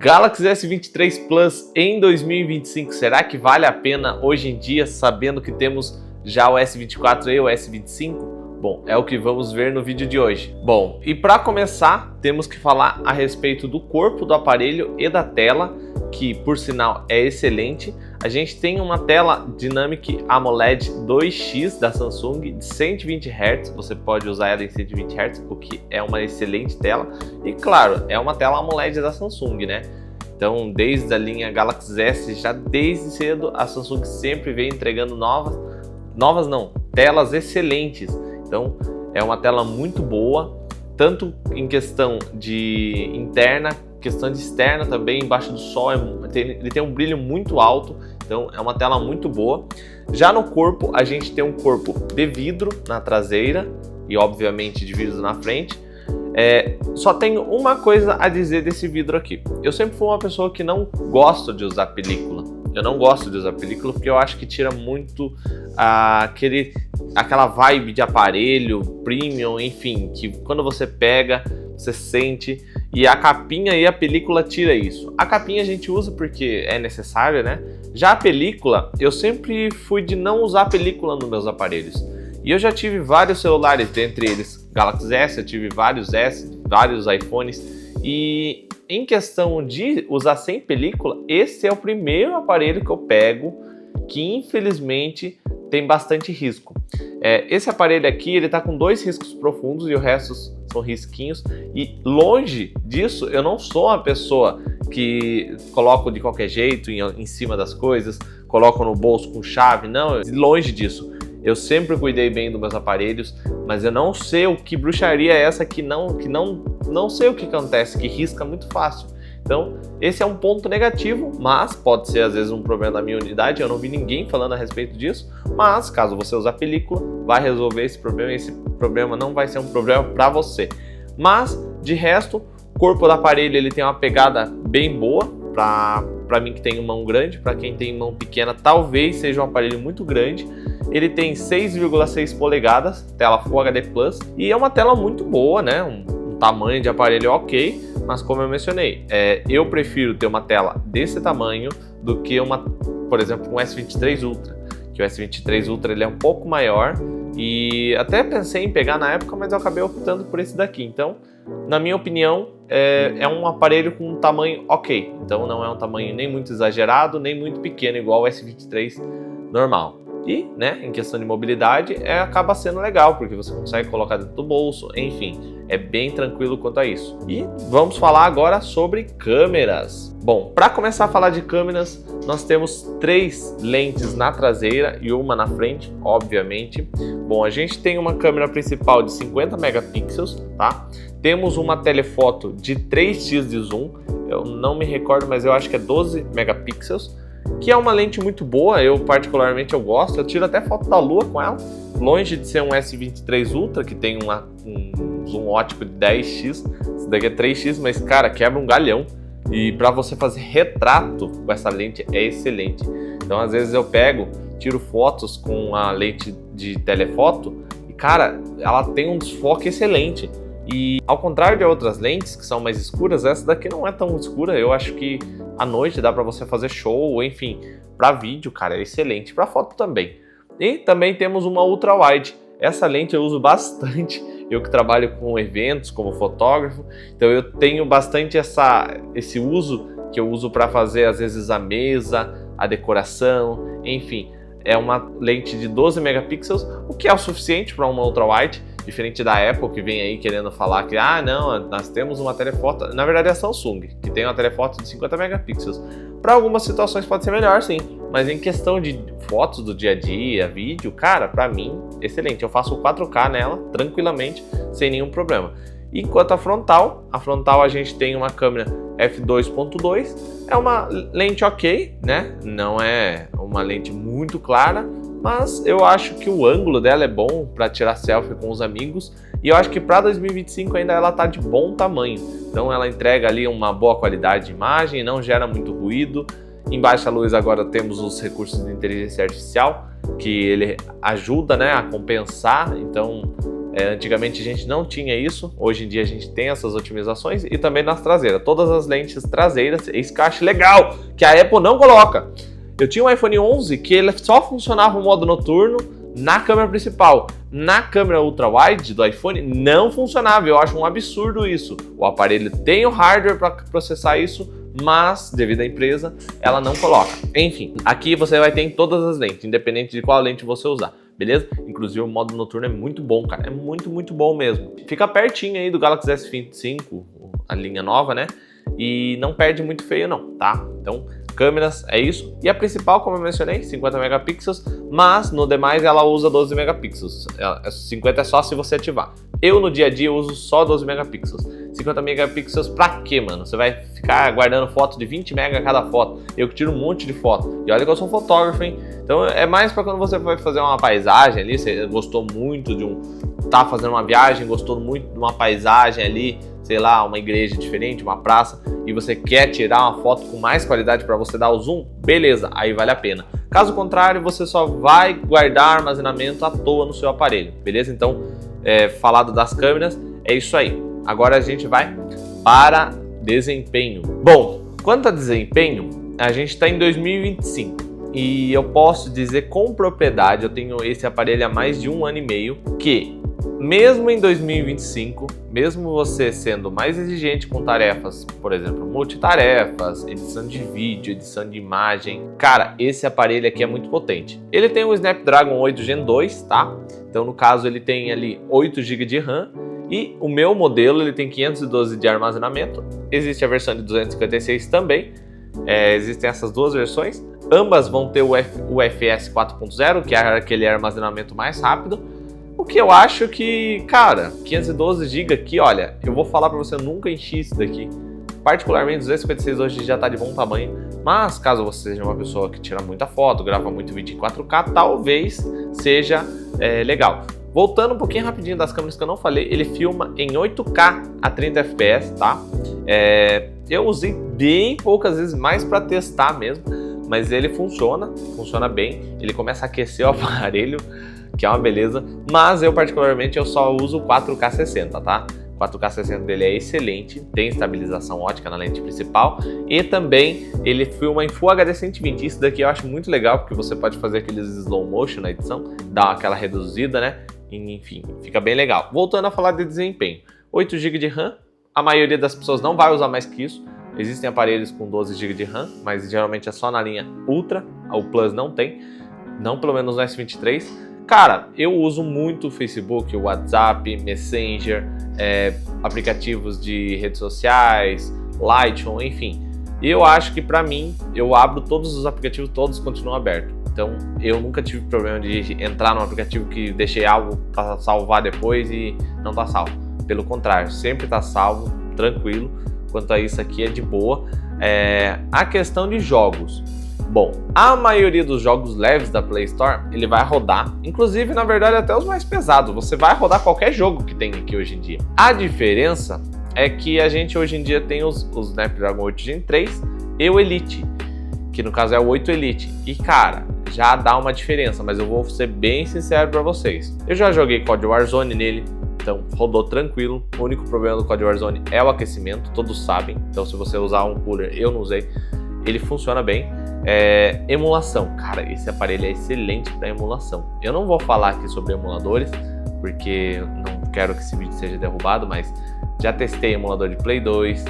Galaxy S23 Plus em 2025, será que vale a pena hoje em dia, sabendo que temos já o S24 e o S25? Bom, é o que vamos ver no vídeo de hoje. Bom, e para começar, temos que falar a respeito do corpo do aparelho e da tela, que por sinal é excelente. A gente tem uma tela Dynamic AMOLED 2X da Samsung de 120 Hz, você pode usar ela em 120 Hz, o que é uma excelente tela. E claro, é uma tela AMOLED da Samsung, né? Então, desde a linha Galaxy S, já desde cedo, a Samsung sempre vem entregando telas excelentes. Então, é uma tela muito boa, tanto em questão de interna, questão de externa também, embaixo do sol, ele tem um brilho muito alto, então é uma tela muito boa. Já no corpo, a gente tem um corpo de vidro na traseira e obviamente de vidro na frente. Só tenho uma coisa a dizer desse vidro aqui. Eu sempre fui uma pessoa que não gosto de usar película. Eu não gosto de usar película porque eu acho que tira muito aquela vibe de aparelho premium, enfim, que quando você pega, você sente, e a capinha e a película tira isso. A capinha a gente usa porque é necessária, né? Já a película, eu sempre fui de não usar película nos meus aparelhos. E eu já tive vários celulares, dentre eles Galaxy S, eu tive vários S, vários iPhones, e em questão de usar sem película, esse é o primeiro aparelho que eu pego que infelizmente tem bastante risco. Esse aparelho aqui, ele tá com 2 riscos profundos e o resto são risquinhos, e longe disso, eu não sou uma pessoa que coloco de qualquer jeito em cima das coisas, coloco no bolso com chave, não, longe disso. Eu sempre cuidei bem dos meus aparelhos, mas eu não sei o que bruxaria é essa que não sei o que acontece, que risca muito fácil. Então, esse é um ponto negativo, mas pode ser às vezes um problema da minha unidade, eu não vi ninguém falando a respeito disso, mas caso você usar película, vai resolver esse problema não vai ser um problema para você. Mas, de resto, o corpo do aparelho ele tem uma pegada bem boa, para mim que tenho mão grande, para quem tem mão pequena talvez seja um aparelho muito grande. Ele tem 6,6 polegadas, tela Full HD Plus, e é uma tela muito boa, né? Um tamanho de aparelho ok, mas como eu mencionei, eu prefiro ter uma tela desse tamanho do que por exemplo, um S23 Ultra, que o S23 Ultra ele é um pouco maior, e até pensei em pegar na época, mas eu acabei optando por esse daqui. Então, na minha opinião, é um aparelho com um tamanho ok, então não é um tamanho nem muito exagerado, nem muito pequeno, igual o S23 normal. E, né, em questão de mobilidade, acaba sendo legal, porque você consegue colocar dentro do bolso, enfim, é bem tranquilo quanto a isso. E vamos falar agora sobre câmeras. Bom, para começar a falar de câmeras, nós temos 3 lentes na traseira e uma na frente, obviamente. Bom, a gente tem uma câmera principal de 50 megapixels, tá? Temos uma telefoto de 3x de zoom, eu não me recordo, mas eu acho que é 12 megapixels. Que é uma lente muito boa, eu particularmente gosto, eu tiro até foto da lua com ela, longe de ser um S23 Ultra, que tem um zoom ótico de 10x, esse daqui é 3x, mas cara, quebra um galhão, e para você fazer retrato com essa lente é excelente. Então às vezes eu tiro fotos com a lente de telefoto, e cara, ela tem um desfoque excelente. E ao contrário de outras lentes que são mais escuras, essa daqui não é tão escura. Eu acho que à noite dá para você fazer show, enfim, para vídeo, cara, é excelente, para foto também. E também temos uma ultra wide. Essa lente eu uso bastante, eu que trabalho com eventos como fotógrafo, então eu tenho bastante esse uso que eu uso para fazer às vezes a mesa, a decoração, enfim. É uma lente de 12 megapixels, o que é o suficiente para uma ultra wide. Diferente da Apple, que vem aí querendo falar que não, nós temos uma telefoto, na verdade é a Samsung, que tem uma telefoto de 50 megapixels. Para algumas situações pode ser melhor, sim, mas em questão de fotos do dia a dia, vídeo, cara, para mim, excelente. Eu faço 4K nela, tranquilamente, sem nenhum problema. Enquanto a frontal a gente tem uma câmera f2.2, é uma lente ok, né? Não é uma lente muito clara, mas eu acho que o ângulo dela é bom para tirar selfie com os amigos, e eu acho que para 2025 ainda ela tá de bom tamanho, então ela entrega ali uma boa qualidade de imagem, não gera muito ruído. Em baixa luz agora temos os recursos de inteligência artificial, que ele ajuda, né, a compensar, então Antigamente a gente não tinha isso, hoje em dia a gente tem essas otimizações e também nas traseiras. Todas as lentes traseiras, esse que eu acho legal, que a Apple não coloca. Eu tinha um iPhone 11 que ele só funcionava o modo noturno na câmera principal. Na câmera ultra-wide do iPhone não funcionava, eu acho um absurdo isso. O aparelho tem o hardware para processar isso, mas devido à empresa, ela não coloca. Enfim, aqui você vai ter em todas as lentes, independente de qual lente você usar. Beleza? Inclusive o modo noturno é muito bom, cara. É muito, muito bom mesmo. Fica pertinho aí do Galaxy S25, a linha nova, né? E não perde muito feio não, tá? Então, câmeras é isso. E a principal, como eu mencionei, 50 megapixels, mas no demais ela usa 12 megapixels. 50 é só se você ativar. Eu no dia a dia uso só 12 megapixels. 50 megapixels pra quê, mano? Você vai ficar guardando foto de 20 mega cada foto. Eu que tiro um monte de foto. E olha que eu sou fotógrafo, hein? Então é mais pra quando você vai fazer uma paisagem ali, você gostou muito de tá fazendo uma viagem, gostou muito de uma paisagem ali, sei lá, uma igreja diferente, uma praça, e você quer tirar uma foto com mais qualidade para você dar o zoom, beleza, aí vale a pena. Caso contrário, você só vai guardar armazenamento à toa no seu aparelho, beleza? Então, falado das câmeras, é isso aí. Agora a gente vai para desempenho. Bom, quanto a desempenho, a gente está em 2025. E eu posso dizer com propriedade, eu tenho esse aparelho há mais de 1 ano e meio, que mesmo em 2025, mesmo você sendo mais exigente com tarefas, por exemplo, multitarefas, edição de vídeo, edição de imagem, cara, esse aparelho aqui é muito potente. Ele tem o Snapdragon 8 Gen 2, tá? Então no caso ele tem ali 8 GB de RAM e o meu modelo ele tem 512 de armazenamento. Existe a versão de 256 também, existem essas duas versões. Ambas vão ter o UFS 4.0, que é aquele armazenamento mais rápido. O que eu acho que, cara, 512 GB aqui, olha, eu vou falar pra você, eu nunca enchi isso daqui. Particularmente 256 hoje já tá de bom tamanho, mas caso você seja uma pessoa que tira muita foto, grava muito vídeo em 4K, talvez seja legal. Voltando um pouquinho rapidinho das câmeras que eu não falei, ele filma em 8K a 30 fps, tá? Eu usei bem poucas vezes, mais para testar mesmo, mas ele funciona bem, ele começa a aquecer o aparelho, que é uma beleza, mas eu particularmente eu só uso 4K 60, tá? 4K 60 dele é excelente, tem estabilização ótica na lente principal e também ele filma em Full HD 120. Isso daqui eu acho muito legal porque você pode fazer aqueles slow motion na edição, dar aquela reduzida, né? Enfim, fica bem legal. Voltando a falar de desempenho, 8 GB de RAM, a maioria das pessoas não vai usar mais que isso. Existem aparelhos com 12 GB de RAM, mas geralmente é só na linha Ultra, o Plus não tem, não pelo menos no S23. Cara, eu uso muito o Facebook, o WhatsApp, Messenger, aplicativos de redes sociais, Lightroom, enfim. E eu acho que pra mim, eu abro todos os aplicativos, todos continuam abertos. Então, eu nunca tive problema de entrar num aplicativo que deixei algo para salvar depois e não tá salvo. Pelo contrário, sempre tá salvo, tranquilo. Quanto a isso aqui é de boa. A questão de jogos. Bom, a maioria dos jogos leves da Play Store, ele vai rodar, inclusive, na verdade, até os mais pesados. Você vai rodar qualquer jogo que tem aqui hoje em dia. A diferença é que a gente hoje em dia tem os Snapdragon 8 Gen 3 e o Elite, que no caso é o 8 Elite. E, cara, já dá uma diferença, mas eu vou ser bem sincero para vocês. Eu já joguei COD Warzone nele, então rodou tranquilo. O único problema do COD Warzone é o aquecimento, todos sabem. Então, se você usar um cooler, eu não usei, ele funciona bem. Emulação, cara, esse aparelho é excelente para emulação. Eu não vou falar aqui sobre emuladores, porque não quero que esse vídeo seja derrubado, mas já testei emulador de Play 2,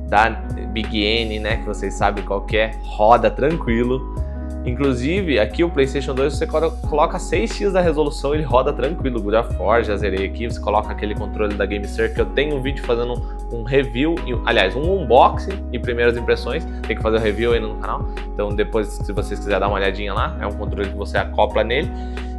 da Big N, né, que vocês sabem qual que é, roda tranquilo. Inclusive, aqui o PlayStation 2 você coloca 6x da resolução, ele roda tranquilo. God of War, já zerei aqui, você coloca aquele controle da GameSir, que eu tenho um vídeo fazendo um review, aliás, um unboxing e primeiras impressões, tem que fazer o review aí no canal, então depois, se vocês quiserem dar uma olhadinha lá, é um controle que você acopla nele.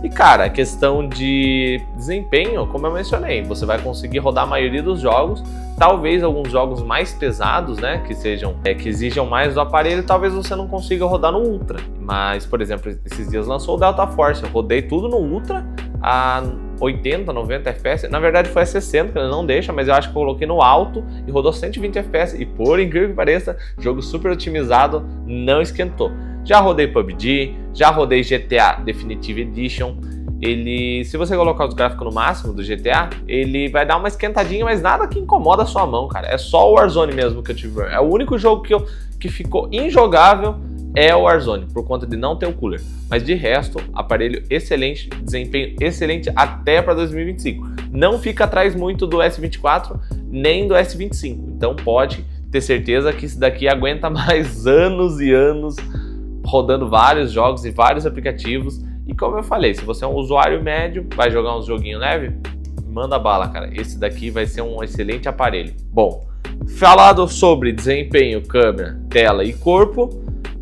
E cara, a questão de desempenho, como eu mencionei, você vai conseguir rodar a maioria dos jogos, talvez alguns jogos mais pesados, né, que exijam mais do aparelho, talvez você não consiga rodar no Ultra. Mas, por exemplo, esses dias lançou o Delta Force, eu rodei tudo no Ultra a 80, 90 FPS, na verdade foi a 60 que ele não deixa, mas eu acho que eu coloquei no alto e rodou 120 FPS, e por incrível que pareça, jogo super otimizado, não esquentou. Já rodei PUBG, já rodei GTA Definitive Edition ele, se você colocar os gráficos no máximo do GTA, ele vai dar uma esquentadinha, mas nada que incomoda a sua mão, cara. É só o Warzone mesmo que eu tive. É o único jogo que ficou injogável é o Warzone, por conta de não ter o cooler. Mas de resto, aparelho excelente, desempenho excelente até para 2025. Não fica atrás muito do S24 nem do S25. Então pode ter certeza que esse daqui aguenta mais anos e anos rodando vários jogos e vários aplicativos. E como eu falei, se você é um usuário médio, vai jogar uns joguinhos leve, manda bala, cara. Esse daqui vai ser um excelente aparelho. Bom, falado sobre desempenho, câmera, tela e corpo,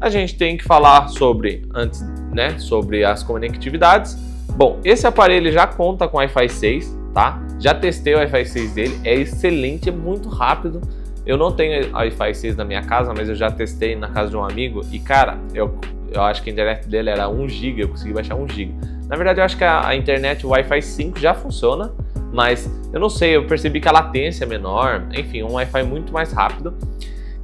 a gente tem que falar sobre, antes, né, sobre as conectividades. Bom, esse aparelho já conta com Wi-Fi 6, tá? Já testei o Wi-Fi 6 dele, é excelente, é muito rápido. Eu não tenho Wi-Fi 6 na minha casa, mas eu já testei na casa de um amigo e, cara, eu acho que a internet dele era 1 GB, eu consegui baixar 1 GB. Na verdade, eu acho que a internet Wi-Fi 5 já funciona, mas eu não sei, eu percebi que a latência é menor, enfim, um Wi-Fi muito mais rápido.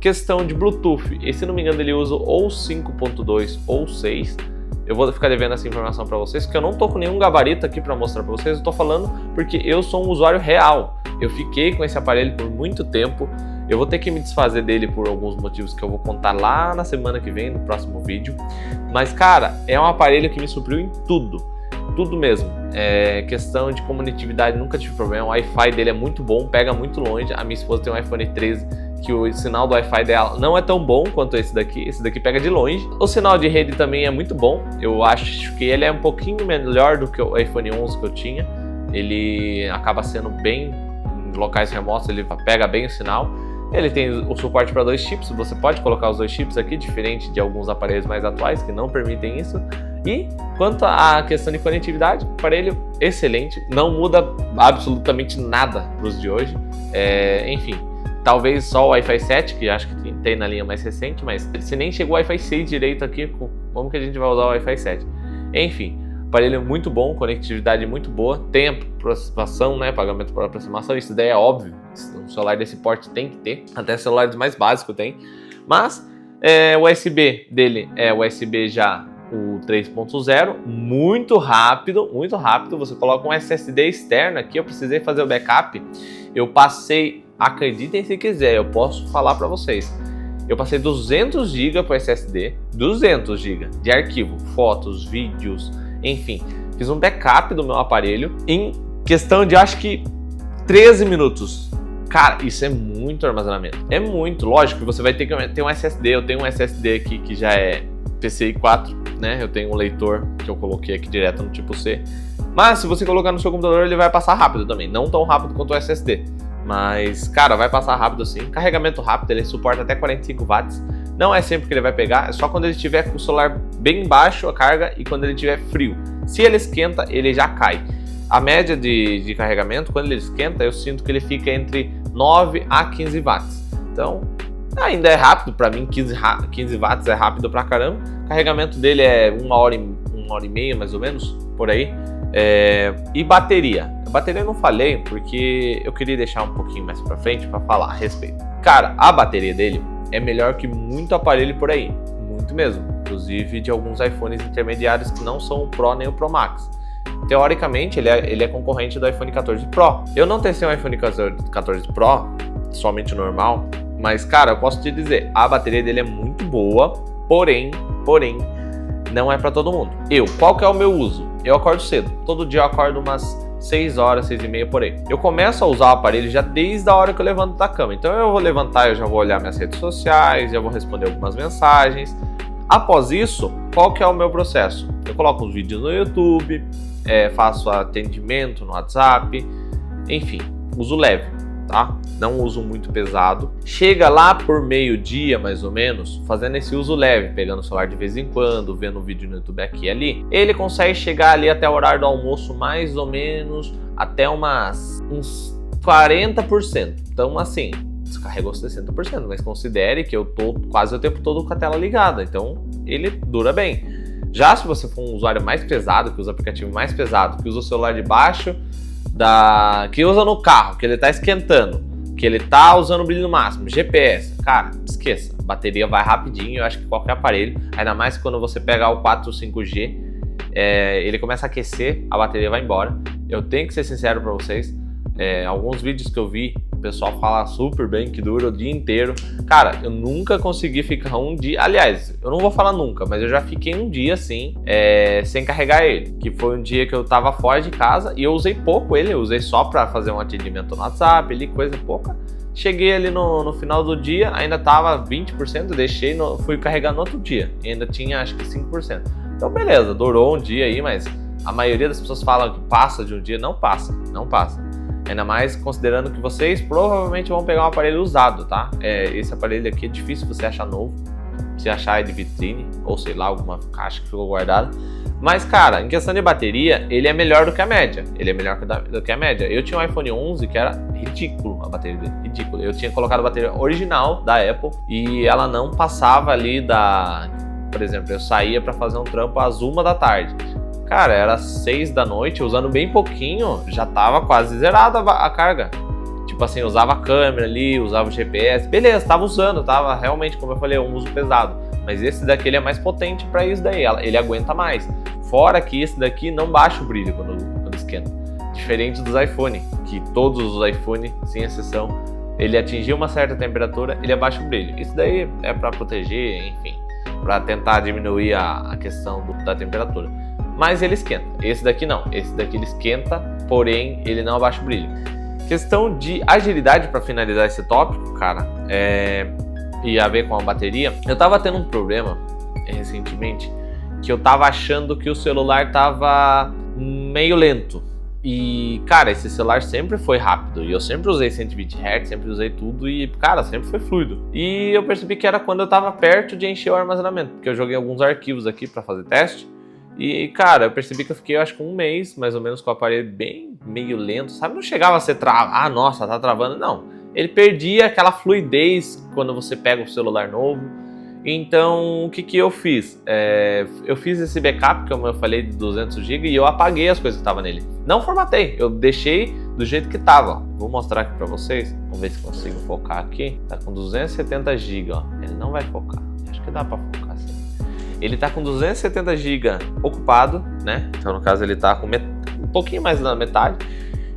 Questão de Bluetooth, e se não me engano ele usa ou 5.2 ou 6. Eu vou ficar devendo essa informação para vocês, porque eu não tô com nenhum gabarito aqui para mostrar para vocês, eu tô falando porque eu sou um usuário real. Eu fiquei com esse aparelho por muito tempo. Eu vou ter que me desfazer dele por alguns motivos que eu vou contar lá na semana que vem, no próximo vídeo. Mas, cara, é um aparelho que me supriu em tudo. Tudo mesmo. Questão de conectividade, nunca tive problema. O Wi-Fi dele é muito bom, pega muito longe. A minha esposa tem um iPhone 13, que o sinal do Wi-Fi dela não é tão bom quanto esse daqui. Esse daqui pega de longe. O sinal de rede também é muito bom. Eu acho que ele é um pouquinho melhor do que o iPhone 11 que eu tinha. Ele acaba sendo bem, em locais remotos, ele pega bem o sinal. Ele tem o suporte para 2 chips, você pode colocar os 2 chips aqui, diferente de alguns aparelhos mais atuais que não permitem isso. E quanto à questão de conectividade, aparelho excelente, não muda absolutamente nada para os de hoje. Enfim, talvez só o Wi-Fi 7, que acho que tem na linha mais recente, mas se nem chegou o Wi-Fi 6 direito aqui, como que a gente vai usar o Wi-Fi 7? Enfim, aparelho muito bom, conectividade muito boa, tem aproximação, né, pagamento por aproximação, isso daí é óbvio, um celular desse porte tem que ter, até celulares mais básicos tem, mas o USB dele é USB já o 3.0, muito rápido, você coloca um SSD externo aqui, eu precisei fazer o backup, eu passei, acreditem se quiser, eu posso falar para vocês, eu passei 200 GB para SSD, 200 GB de arquivo, fotos, vídeos, enfim, fiz um backup do meu aparelho em questão de acho que 13 minutos. Cara, isso é muito armazenamento. É muito, lógico que você vai ter que ter um SSD. Eu tenho um SSD aqui que já é PCI 4, né? Eu tenho um leitor que eu coloquei aqui direto no tipo C. Mas se você colocar no seu computador, ele vai passar rápido também. Não tão rápido quanto o SSD. Mas, cara, vai passar rápido sim. Carregamento rápido, ele suporta até 45 watts. Não é sempre que ele vai pegar, é só quando ele estiver com o celular bem baixo a carga e quando ele estiver frio. Se ele esquenta, ele já cai. A média de carregamento, quando ele esquenta, eu sinto que ele fica entre 9 a 15 watts. Então, ainda é rápido, para mim 15 watts é rápido pra caramba. O carregamento dele é uma hora e meia mais ou menos, por aí. E bateria. A bateria eu não falei porque eu queria deixar um pouquinho mais pra frente para falar a respeito. Cara, a bateria dele é melhor que muito aparelho por aí, muito mesmo, inclusive de alguns iPhones intermediários que não são o Pro nem o Pro Max. Teoricamente, ele é concorrente do iPhone 14 Pro. Eu não testei um iPhone 14 Pro, somente o normal, mas, cara, eu posso te dizer, a bateria dele é muito boa, porém, não é para todo mundo. Qual que é o meu uso? Eu acordo cedo, todo dia eu acordo umas 6 horas, 6 e meia por aí. Eu começo a usar o aparelho já desde a hora que eu levanto da cama. Então eu vou levantar, eu já vou olhar minhas redes sociais, já vou responder algumas mensagens. Após isso, qual que é o meu processo? Eu coloco uns vídeos no YouTube, faço atendimento no WhatsApp, enfim, uso leve, tá? Não uso muito pesado. Chega lá por meio-dia, mais ou menos, fazendo esse uso leve, pegando o celular de vez em quando, vendo um vídeo no YouTube aqui e ali, ele consegue chegar ali até o horário do almoço, mais ou menos, até uns 40%. Então, assim, descarregou 60%, mas considere que eu tô quase o tempo todo com a tela ligada, então ele dura bem. Já se você for um usuário mais pesado, que usa aplicativo mais pesado, que usa o celular de baixo, que usa no carro, que ele tá esquentando, que ele tá usando o brilho máximo, GPS, cara, esqueça, a bateria vai rapidinho, eu acho que qualquer aparelho, ainda mais quando você pegar o 4 ou 5G, ele começa a aquecer, a bateria vai embora. Eu tenho que ser sincero para vocês, alguns vídeos que eu vi, o pessoal fala super bem que dura o dia inteiro. Cara, eu nunca consegui ficar um dia, aliás, eu não vou falar nunca, mas eu já fiquei um dia assim, sem carregar ele, que foi um dia que eu tava fora de casa e eu usei pouco ele, eu usei só para fazer um atendimento no WhatsApp, ali, coisa pouca. Cheguei ali no final do dia, ainda tava 20%, deixei, fui carregar no outro dia, e ainda tinha acho que 5%. Então beleza, durou um dia aí, mas a maioria das pessoas fala que passa de um dia, não passa. Ainda mais considerando que vocês provavelmente vão pegar um aparelho usado, tá? Esse aparelho aqui é difícil você achar novo, se achar de vitrine, ou sei lá, alguma caixa que ficou guardada. Mas, cara, em questão de bateria, ele é melhor do que a média. Eu tinha um iPhone 11 que era ridículo a bateria dele, ridículo. Eu tinha colocado a bateria original da Apple e ela não passava ali Por exemplo, eu saía pra fazer um trampo às 1 da tarde. Cara, era 6 da noite, usando bem pouquinho, já tava quase zerada a carga. Tipo assim, usava a câmera ali, usava o GPS, beleza, tava realmente, como eu falei, um uso pesado. Mas esse daqui ele é mais potente para isso daí, ele aguenta mais. Fora que esse daqui não baixa o brilho quando esquenta. Diferente dos iPhone, que todos os iPhone, sem exceção, ele atingiu uma certa temperatura, ele abaixa o brilho. Isso daí é para proteger, enfim, para tentar diminuir a questão da temperatura. Mas ele esquenta. Esse daqui não, esse daqui ele esquenta, porém ele não abaixa o brilho. Questão de agilidade, para finalizar esse tópico, cara, e a ver com a bateria, eu tava tendo um problema recentemente, que eu tava achando que o celular tava meio lento. E, cara, esse celular sempre foi rápido, e eu sempre usei 120 Hz, sempre usei tudo, e, cara, sempre foi fluido. E eu percebi que era quando eu tava perto de encher o armazenamento, porque eu joguei alguns arquivos aqui pra fazer teste, e, cara, eu percebi que eu fiquei, acho que um mês, mais ou menos, com o aparelho bem meio lento, sabe? Não chegava a ser nossa, tá travando, não. Ele perdia aquela fluidez quando você pega o celular novo. Então, o que eu fiz? Eu fiz esse backup, como eu falei, de 200 GB, e eu apaguei as coisas que estavam nele. Não formatei, eu deixei do jeito que tava. Vou mostrar aqui pra vocês, vamos ver se consigo focar aqui. Tá com 270 GB, ó. Ele não vai focar, acho que dá pra focar sim. Ele tá com 270 GB ocupado, né? Então, no caso, ele tá com um pouquinho mais da metade.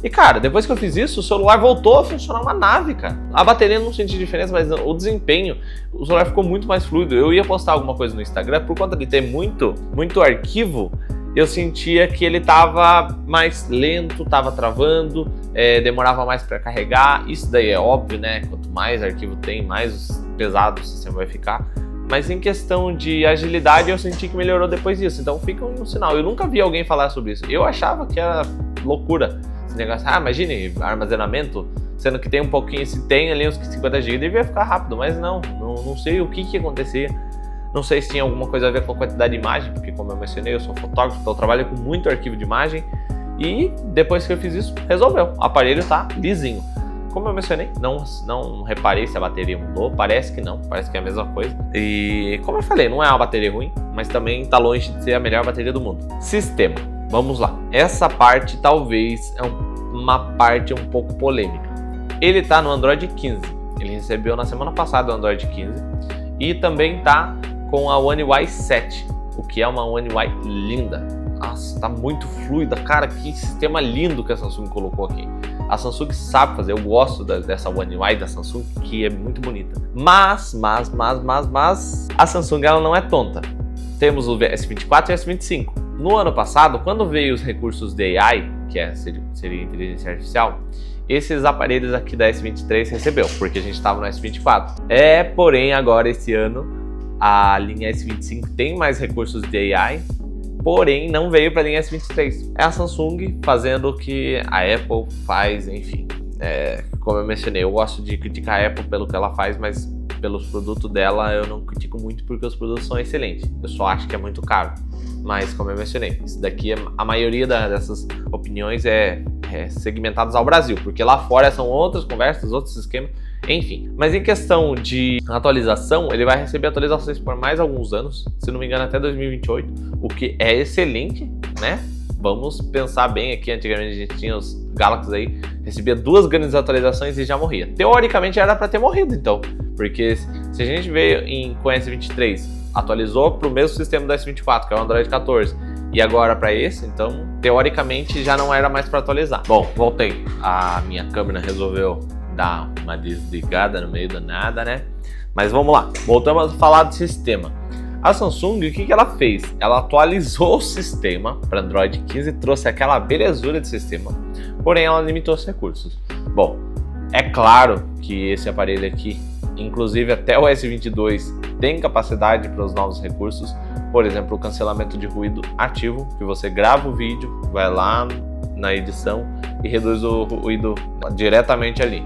E, cara, depois que eu fiz isso, o celular voltou a funcionar uma nave, cara. A bateria não senti diferença, mas o desempenho, o celular ficou muito mais fluido. Eu ia postar alguma coisa no Instagram, por conta de ter muito arquivo, eu sentia que ele tava mais lento, tava travando, demorava mais para carregar. Isso daí é óbvio, né? Quanto mais arquivo tem, mais pesado o sistema vai ficar. Mas em questão de agilidade, eu senti que melhorou depois disso. Então fica um sinal. Eu nunca vi alguém falar sobre isso. Eu achava que era loucura esse negócio. Imagine armazenamento, sendo que tem um pouquinho, se tem ali uns 50 GB, devia ficar rápido. Mas não sei o que acontecia. Não sei se tinha alguma coisa a ver com a quantidade de imagem, porque como eu mencionei, eu sou fotógrafo, então eu trabalho com muito arquivo de imagem. E depois que eu fiz isso, resolveu. O aparelho tá lisinho. Como eu mencionei, não reparei se a bateria mudou, parece que não, parece que é a mesma coisa. E como eu falei, não é uma bateria ruim, mas também tá longe de ser a melhor bateria do mundo. Sistema, vamos lá. Essa parte talvez é uma parte um pouco polêmica. Ele tá no Android 15, ele recebeu na semana passada o Android 15 e também tá com a One UI 7, o que é uma One UI linda. Nossa, tá muito fluida, cara, que sistema lindo que a Samsung colocou aqui. A Samsung sabe fazer, eu gosto dessa One UI da Samsung, que é muito bonita. Mas, a Samsung ela não é tonta. Temos o S24 e o S25. No ano passado, quando veio os recursos de AI, que seria inteligência artificial, esses aparelhos aqui da S23 recebeu, porque a gente estava no S24. Porém, agora esse ano, a linha S25 tem mais recursos de AI, porém não veio para a linha S23. É a Samsung fazendo o que a Apple faz, enfim. Como eu mencionei, eu gosto de criticar a Apple pelo que ela faz, mas pelos produtos dela eu não critico muito porque os produtos são excelentes. Eu só acho que é muito caro. Mas como eu mencionei, isso daqui, a maioria dessas opiniões é segmentadas ao Brasil, porque lá fora são outras conversas, outros esquemas. Enfim, mas em questão de atualização, ele vai receber atualizações por mais alguns anos, se não me engano até 2028, o que é excelente, né? Vamos pensar bem aqui, antigamente a gente tinha os Galaxy aí, recebia 2 grandes atualizações e já morria. Teoricamente era para ter morrido então, porque se a gente veio com o S23, atualizou para o mesmo sistema do S24, que é o Android 14, e agora para esse, então teoricamente já não era mais para atualizar. Bom, voltei. A minha câmera resolveu dar uma desligada no meio do nada, né? Mas vamos lá, voltamos a falar do sistema. A Samsung, o que ela fez? Ela atualizou o sistema para Android 15 e trouxe aquela belezura de sistema, porém ela limitou os recursos. Bom, é claro que esse aparelho aqui, inclusive até o S22, tem capacidade para os novos recursos, por exemplo, o cancelamento de ruído ativo, que você grava o vídeo, vai lá na edição e reduz o ruído diretamente ali.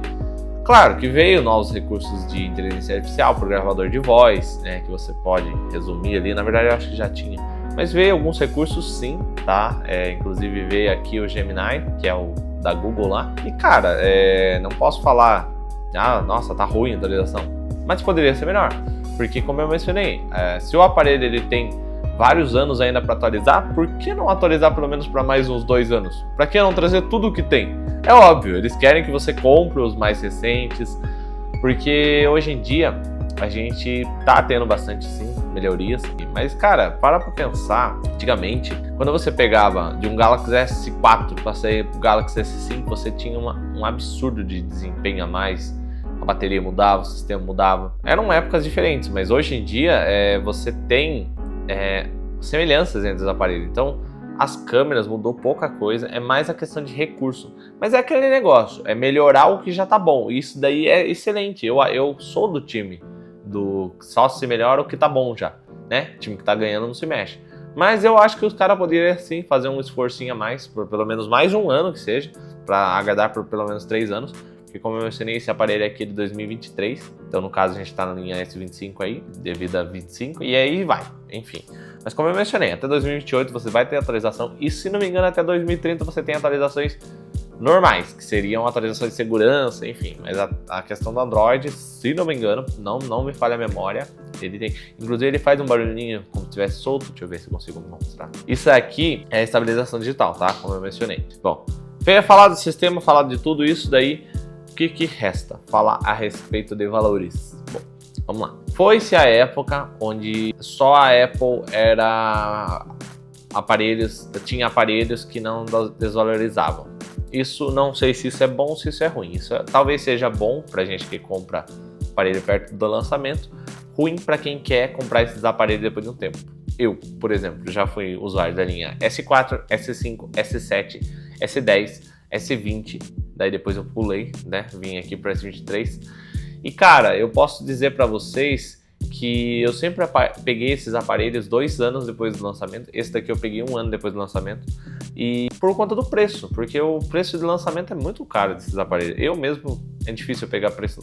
Claro que veio novos recursos de inteligência artificial para o gravador de voz, né, que você pode resumir ali, na verdade eu acho que já tinha, mas veio alguns recursos sim, tá? Inclusive veio aqui o Gemini, que é o da Google lá, e cara, não posso falar, nossa, tá ruim a atualização, mas poderia ser melhor, porque como eu mencionei, se o aparelho ele tem vários anos ainda para atualizar, por que não atualizar pelo menos para mais uns 2 anos? Para que não trazer tudo o que tem? É óbvio, eles querem que você compre os mais recentes, porque hoje em dia a gente tá tendo bastante sim melhorias, mas cara, para pensar, antigamente, quando você pegava de um Galaxy S4 para sair pro Galaxy S5, você tinha um absurdo de desempenho a mais, a bateria mudava, o sistema mudava, eram épocas diferentes, mas hoje em dia você tem semelhanças entre os aparelhos, então as câmeras mudou pouca coisa, é mais a questão de recurso, mas é aquele negócio, é melhorar o que já tá bom, isso daí é excelente, eu sou do time do só se melhora o que tá bom já, né, time que tá ganhando não se mexe, mas eu acho que os caras poderiam sim fazer um esforcinho a mais, por pelo menos mais um ano que seja, para agradar por pelo menos 3 anos, porque como eu mencionei, esse aparelho aqui é de 2023, então no caso a gente está na linha S25 aí, devido a 25, e aí vai, enfim. Mas como eu mencionei, até 2028 você vai ter atualização, e se não me engano até 2030 você tem atualizações normais, que seriam atualizações de segurança, enfim. Mas a questão do Android, se não me engano, não me falha a memória, ele tem, inclusive ele faz um barulhinho como se estivesse solto, deixa eu ver se eu consigo mostrar. Isso aqui é a estabilização digital, tá? Como eu mencionei. Bom, falar do sistema, falar de tudo isso daí, o que resta? Falar a respeito de valores. Bom, vamos lá. Foi-se a época onde só a Apple tinha aparelhos que não desvalorizavam. Isso, não sei se isso é bom ou se isso é ruim. Isso talvez seja bom pra gente que compra aparelho perto do lançamento, ruim para quem quer comprar esses aparelhos depois de um tempo. Eu, por exemplo, já fui usuário da linha S4, S5, S7, S10, S20, daí depois eu pulei, né? Vim aqui para S23. E cara, eu posso dizer para vocês que eu sempre peguei esses aparelhos 2 anos depois do lançamento. Esse daqui eu peguei 1 ano depois do lançamento. E por conta do preço, porque o preço de lançamento é muito caro desses aparelhos. Eu mesmo, é difícil eu pegar preço,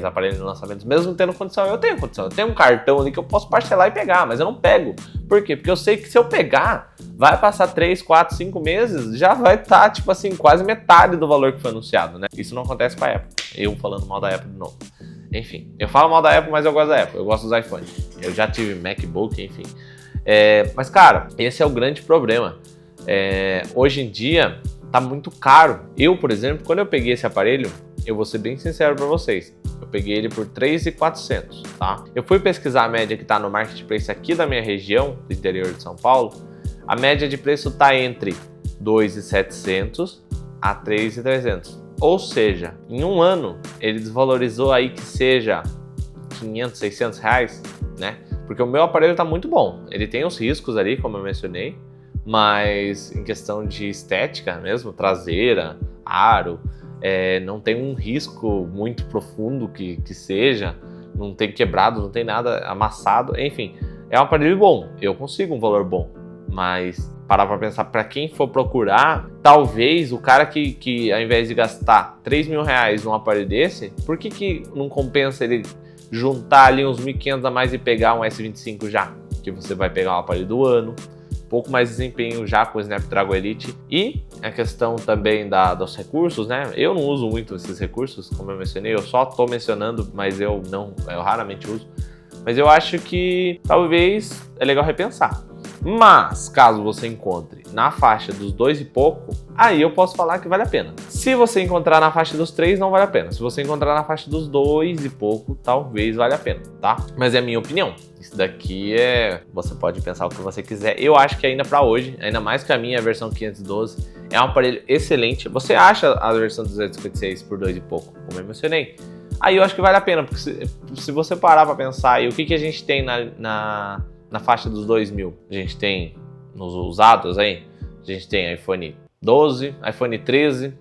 aparelhos de lançamento, mesmo tendo condição. Eu tenho condição, eu tenho um cartão ali que eu posso parcelar e pegar, mas eu não pego. Por quê? Porque eu sei que se eu pegar, vai passar 3, 4, 5 meses, já vai estar, tipo assim, quase metade do valor que foi anunciado, né? Isso não acontece com a Apple. Eu falando mal da Apple de novo. Enfim, eu falo mal da Apple, mas eu gosto da Apple, eu gosto dos iPhones. Eu já tive MacBook, enfim. Mas, cara, esse é o grande problema. Hoje em dia, tá muito caro. Eu, por exemplo, quando eu peguei esse aparelho, eu vou ser bem sincero para vocês, eu peguei ele por 3.400, tá? Eu fui pesquisar a média que tá no marketplace aqui da minha região, do interior de São Paulo. A média de preço tá entre 2.700 a 3.300. Ou seja, em um ano, ele desvalorizou aí que seja 500, 600 reais, né? Porque o meu aparelho tá muito bom. Ele tem os riscos ali, como eu mencionei, mas em questão de estética mesmo, traseira, aro, não tem um risco muito profundo que seja, não tem quebrado, não tem nada amassado, enfim, é um aparelho bom, eu consigo um valor bom, mas parar para pensar, para quem for procurar, talvez o cara que ao invés de gastar 3 mil reais num aparelho desse, por que não compensa ele juntar ali uns 1.500 a mais e pegar um S25 já? Que você vai pegar um aparelho do ano, pouco mais desempenho já com o Snapdragon Elite, e a questão também dos recursos, né? Eu não uso muito esses recursos, como eu mencionei, eu só tô mencionando, mas eu raramente uso. Mas eu acho que talvez é legal repensar. Mas, caso você encontre na faixa dos 2 e pouco, aí eu posso falar que vale a pena. Se você encontrar na faixa dos 3, não vale a pena. Se você encontrar na faixa dos 2 e pouco, talvez valha a pena, tá? Mas é a minha opinião. Isso daqui você pode pensar o que você quiser. Eu acho que ainda pra hoje, ainda mais que a minha versão 512, é um aparelho excelente. Você acha a versão 256 por 2 e pouco, como eu mencionei. Aí eu acho que vale a pena, porque se você parar pra pensar aí, o que a gente tem na faixa dos 2.000? A gente tem nos usados aí, a gente tem iPhone 12, iPhone 13,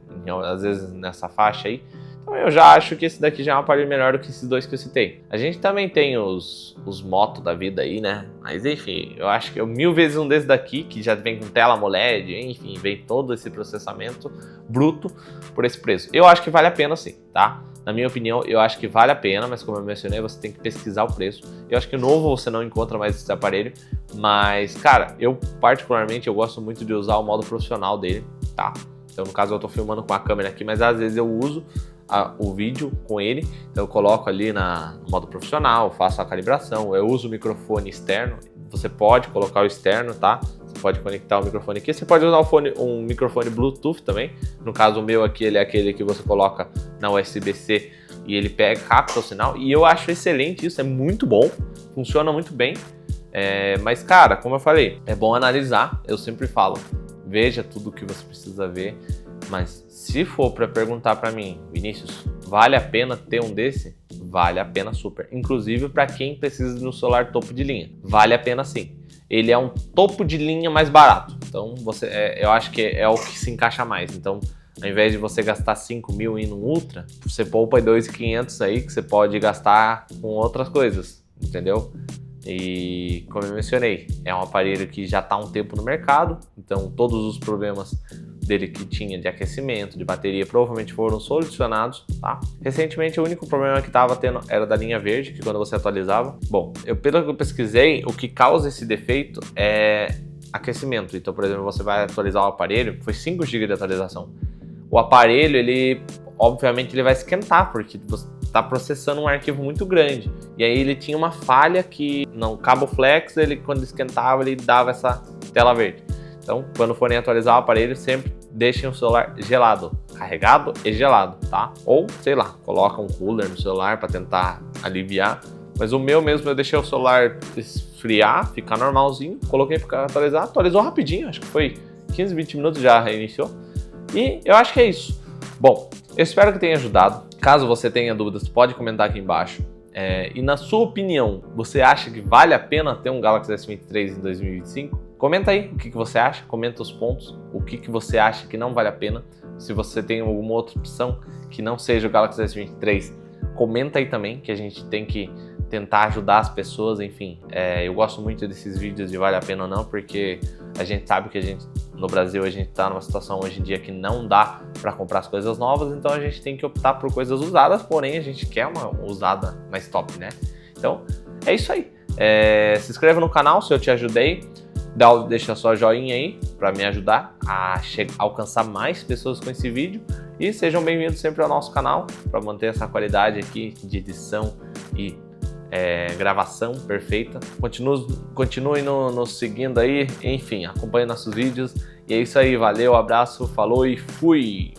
às vezes nessa faixa aí. Então eu já acho que esse daqui já é um aparelho melhor do que esses dois que eu citei. A gente também tem os Moto da vida aí, né? Mas enfim, eu acho que 1000 vezes um desse daqui, que já vem com tela AMOLED, enfim, vem todo esse processamento bruto por esse preço. Eu acho que vale a pena sim, tá? Na minha opinião, eu acho que vale a pena, mas como eu mencionei, você tem que pesquisar o preço. Eu acho que novo você não encontra mais esse aparelho, mas, cara, eu particularmente eu gosto muito de usar o modo profissional dele, tá? Então, no caso, eu tô filmando com a câmera aqui, mas às vezes eu uso o vídeo com ele, então eu coloco ali no modo profissional, faço a calibração, eu uso o microfone externo, você pode colocar o externo, tá? Você pode conectar o microfone aqui, você pode usar um microfone Bluetooth também, no caso o meu aqui, ele é aquele que você coloca na USB-C e ele capta o sinal, e eu acho excelente isso, é muito bom, funciona muito bem, mas cara, como eu falei, é bom analisar, eu sempre falo, veja tudo o que você precisa ver, mas se for para perguntar para mim, Vinícius, vale a pena ter um desse? Vale a pena super. Inclusive para quem precisa de um celular topo de linha. Vale a pena sim. Ele é um topo de linha mais barato. Então eu acho que é o que se encaixa mais. Então, ao invés de você gastar 5.000 em um Ultra, você poupa 2.500 aí que você pode gastar com outras coisas, entendeu? E como eu mencionei, é um aparelho que já está há um tempo no mercado, então todos os problemas dele que tinha de aquecimento, de bateria, provavelmente foram solucionados, tá? Recentemente o único problema que estava tendo era da linha verde, que quando você atualizava. Bom, pelo que eu pesquisei, o que causa esse defeito é aquecimento. Então, por exemplo, você vai atualizar o aparelho, foi 5 GB de atualização. O aparelho, obviamente ele vai esquentar, porque você está processando um arquivo muito grande. E aí ele tinha uma falha que no cabo flex, quando esquentava, ele dava essa tela verde. Então, quando forem atualizar o aparelho, sempre deixem o celular gelado, carregado e gelado, tá? Ou, sei lá, coloca um cooler no celular para tentar aliviar. Mas o meu mesmo, eu deixei o celular esfriar, ficar normalzinho, coloquei para atualizar, atualizou rapidinho, acho que foi 15, 20 minutos já reiniciou. E eu acho que é isso. Bom, eu espero que tenha ajudado. Caso você tenha dúvidas, pode comentar aqui embaixo. E na sua opinião, você acha que vale a pena ter um Galaxy S23 em 2025? Comenta aí o que você acha, comenta os pontos, o que você acha que não vale a pena. Se você tem alguma outra opção que não seja o Galaxy S23, comenta aí também, que a gente tem que tentar ajudar as pessoas, enfim. Eu gosto muito desses vídeos de vale a pena ou não, porque a gente sabe que no Brasil a gente está numa situação hoje em dia que não dá para comprar as coisas novas, então a gente tem que optar por coisas usadas, porém a gente quer uma usada mais top, né? Então, é isso aí. Se inscreva no canal se eu te ajudei, deixa só joinha aí para me ajudar a alcançar mais pessoas com esse vídeo e sejam bem-vindos sempre ao nosso canal para manter essa qualidade aqui de edição e gravação perfeita. Continue nos seguindo aí, enfim, acompanhe nossos vídeos. E é isso aí, valeu, abraço, falou e fui!